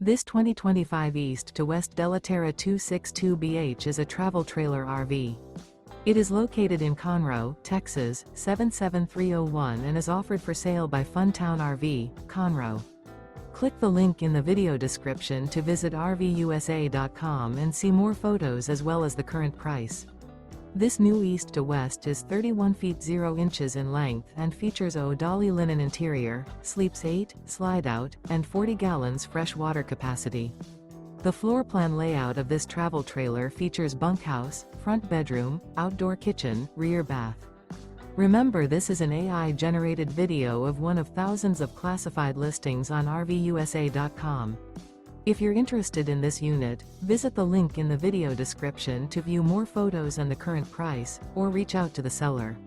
This 2025 East to West Della Terra 262BH is a travel trailer RV. It is located in Conroe, Texas, 77301 and is offered for sale by Funtown RV, Conroe. Click the link in the video description to visit RVUSA.com and see more photos as well as the current price. This new East to West is 31 feet 0 inches in length and features ODALI linen interior, sleeps 8, slide-out, and 40 gallons fresh water capacity. The floor plan layout of this travel trailer features bunkhouse, front bedroom, outdoor kitchen, rear bath. Remember, this is an AI-generated video of one of thousands of classified listings on RVUSA.com. If you're interested in this unit, visit the link in the video description to view more photos and the current price, or reach out to the seller.